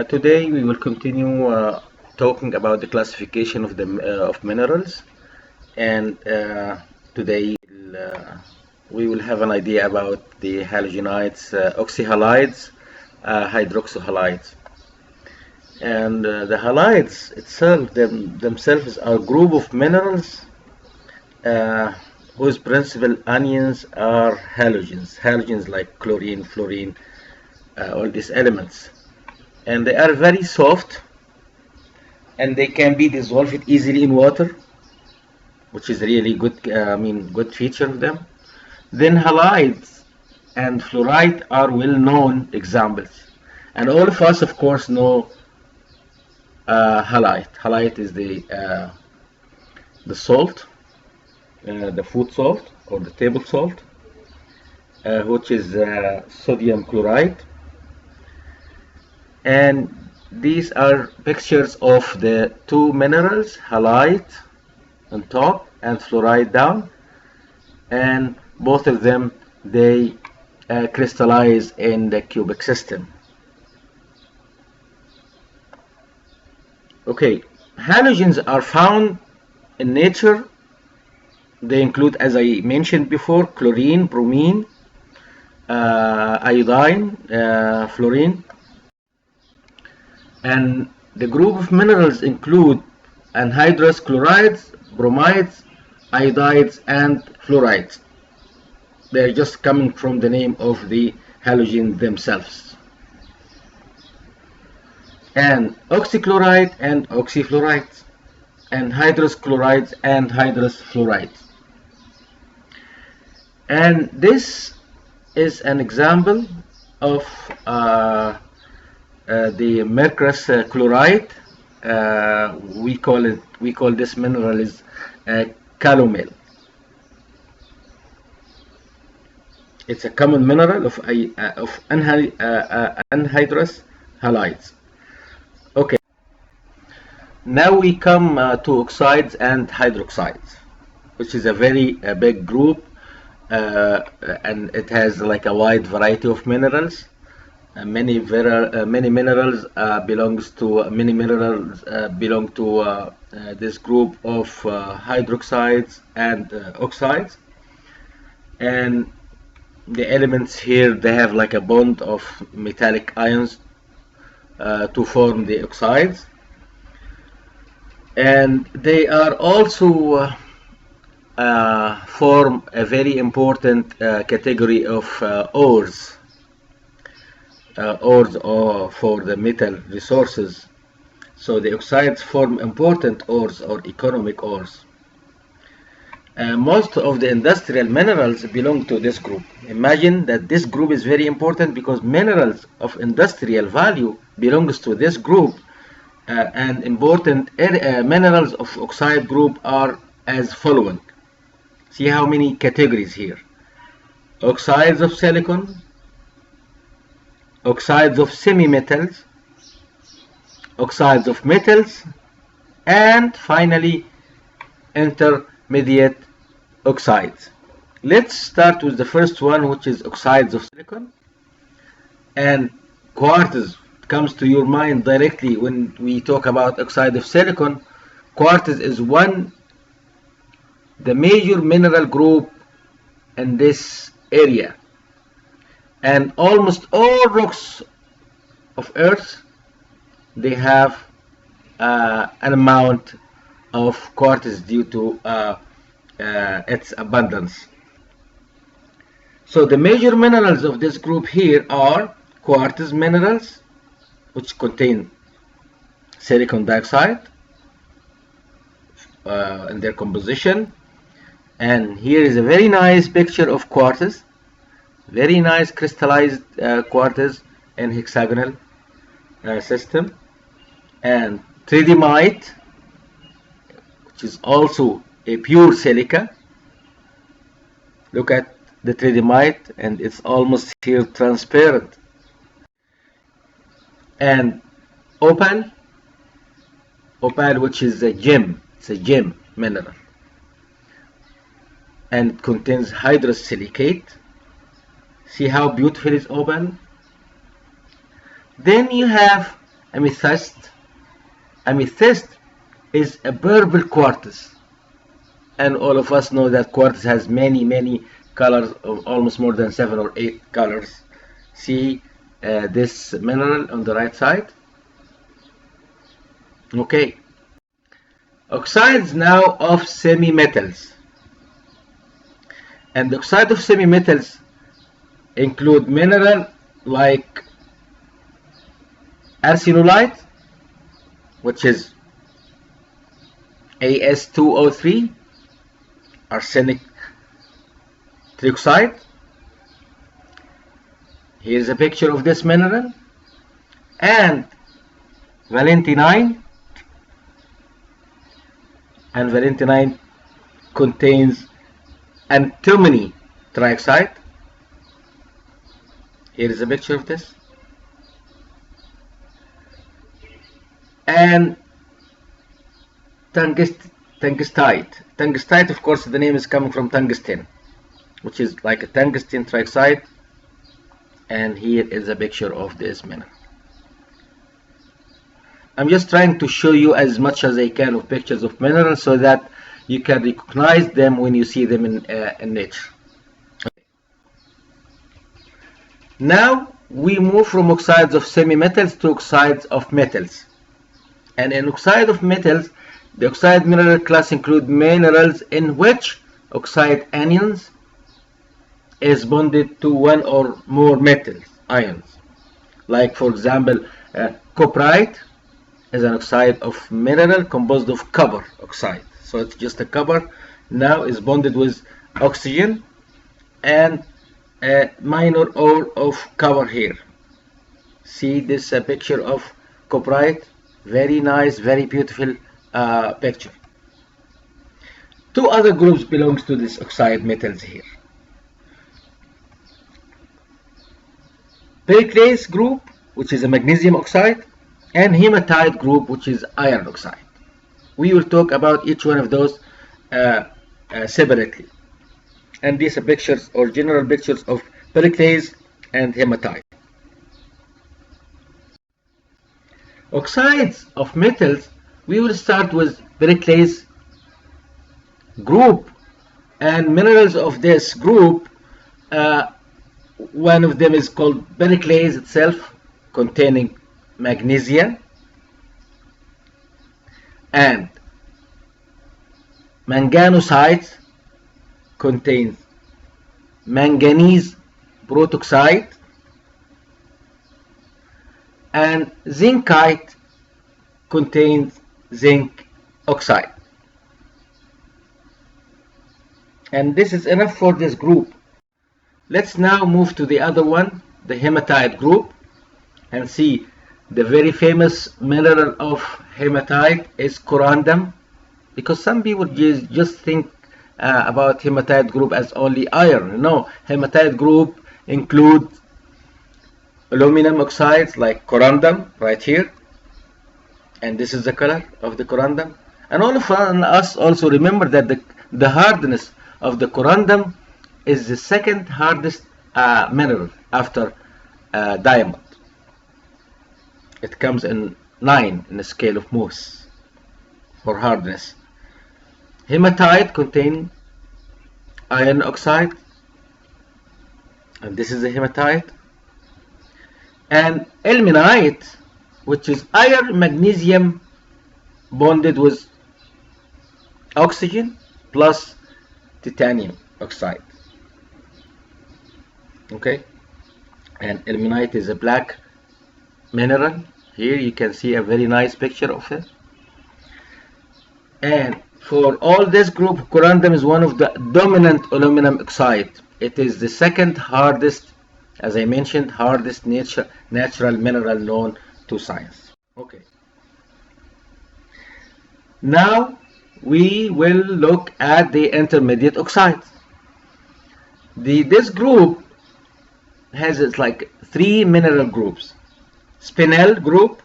Today we will continue talking about the classification of the of minerals, and today we will have an idea about the halogenides, oxyhalides, hydroxyhalides, and the halides itself themselves are a group of minerals uh, whose principal anions are halogens. Halogens like chlorine, fluorine, all these elements, and they are very soft and they can be dissolved easily in water, which is really good. Good feature of them. Then halides and fluoride are well-known examples, and all of us, of course, know halide. Halide is the salt, the food salt or the table salt, which is sodium chloride, and these are pictures of the two minerals, halide on top and fluoride down, and both of them they crystallize in the cubic system. Okay, halogens are found in nature. They include, as I mentioned before, chlorine, bromine, iodine, fluorine, and the group of minerals include anhydrous chlorides, bromides, iodides, and fluorides. They're just coming from the name of the halogen themselves. And oxychloride and oxyfluorides, and hydrous chlorides and hydrous fluorides. And this is an example of the mercurous chloride. We call this mineral is calomel. It's a common mineral of anhydrous halides. Okay, now we come to oxides and hydroxides, which is a very big group, and it has like a wide variety of minerals. Many minerals belong to this group of hydroxides and oxides, and the elements here, they have like a bond of metallic ions to form the oxides, and they are also form a very important category of ores. Ores are for the metal resources. So the oxides form important ores or economic ores. Most of the industrial minerals belong to this group. Imagine that this group is very important because minerals of industrial value belongs to this group, and important minerals of oxide group are as following. See how many categories here: oxides of silicon, oxides of semi-metals, oxides of metals, and finally intermediate oxides. Let's start with the first one, which is oxides of silicon. And quartz comes to your mind directly when we talk about oxide of silicon. Quartz is the major mineral group in this area, and almost all rocks of Earth, they have an amount of quartz due to its abundance. So the major minerals of this group here are quartz minerals, which contain silicon dioxide in their composition. And here is a very nice picture of quartz, very nice crystallized quartz in hexagonal system. And tridymite, which is also a pure silica. Look at the tridymite, and it's almost here transparent. And opal, which is a gem, it's a gem mineral, and it contains hydrous silicate. See how beautiful is opal? Then you have amethyst. Amethyst is a purple quartz, and all of us know that quartz has many colors, almost more than 7 or 8 colors. See this mineral on the right side. Okay, oxides now of semi-metals. And the oxide of semi-metals include mineral like arsenolite, which is As2O3, arsenic trioxide. Here's a picture of this mineral. And valentinine. And valentinine contains antimony trioxide. Here is a picture of this. And tungstite. Tungstite, of course, the name is coming from tungsten, which is like a tungsten trioxide. And here is a picture of this mineral. I'm just trying to show you as much as I can of pictures of minerals so that you can recognize them when you see them in nature. Okay. Now we move from oxides of semi-metals to oxides of metals. And in oxide of metals, the oxide mineral class include minerals in which oxide anions is bonded to one or more metals ions. Like, for example, cuprite is an oxide of mineral composed of copper oxide. So it's just a copper now is bonded with oxygen and a minor ore of copper here. See this picture of cuprite. Very nice, very beautiful picture. Two other groups belongs to this oxide metals here. Periclase group, which is a magnesium oxide, and hematite group, which is iron oxide. We will talk about each one of those separately. And these are pictures or general pictures of periclase and hematite. Oxides of metals, we will start with periclase group, and minerals of this group, one of them is called periclase itself, containing magnesium, and manganosite contains manganese protoxide, and zincite contains zinc oxide. And this is enough for this group. Let's now move to the other one, the hematite group, and see the very famous mineral of hematite is corundum, because some people just think about hematite group as only iron. No, hematite group includes aluminum oxides like corundum right here, and this is the color of the corundum. And all of us also remember that the hardness of the corundum is the second hardest mineral after diamond. It comes in 9 in the scale of Mohs for hardness. Hematite contains iron oxide, and this is the hematite. And ilmenite, which is iron magnesium bonded with oxygen plus titanium oxide. Okay, and ilmenite is a black mineral. Here you can see a very nice picture of it. And for all this group, corundum is one of the dominant aluminum oxide. It is the second hardest, as I mentioned, hardest natural mineral known to science. Okay. Now we will look at the intermediate oxides. This group has like 3 mineral groups: spinel group,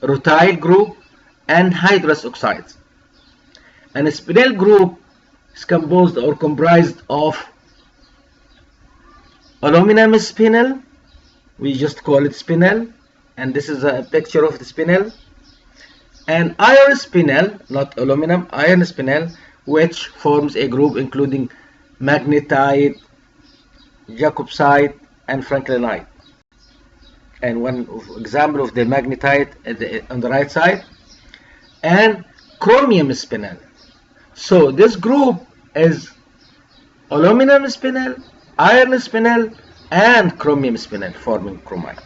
rutile group, and hydrous oxides. And a spinel group is composed or comprised of aluminum spinel, we just call it spinel, and this is a picture of the spinel. And iron spinel, not aluminum, iron spinel, which forms a group including magnetite, Jacobsite, and franklinite. And one example of the magnetite on the right side, and chromium spinel. So this group is aluminum spinel, iron spinel, and chromium spinel forming chromite.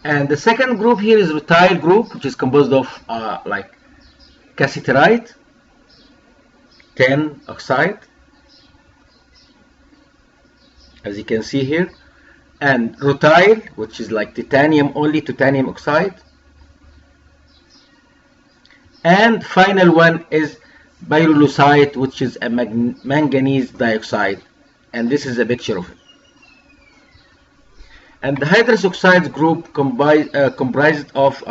And the second group here is rutile group, which is composed of like cassiterite, tin oxide, as you can see here, and rutile, which is like titanium, only titanium oxide. And final one is pyrolusite, which is a manganese dioxide, and this is a picture of it. And the hydrous oxides group comprised of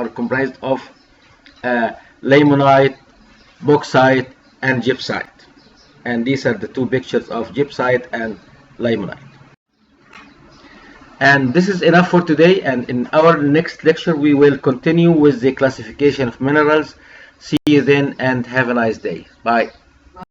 limonite, bauxite, and gypsite. And these are the two pictures of gypsite and limonite. And this is enough for today, and in our next lecture we will continue with the classification of minerals. See you then, and have a nice day. Bye.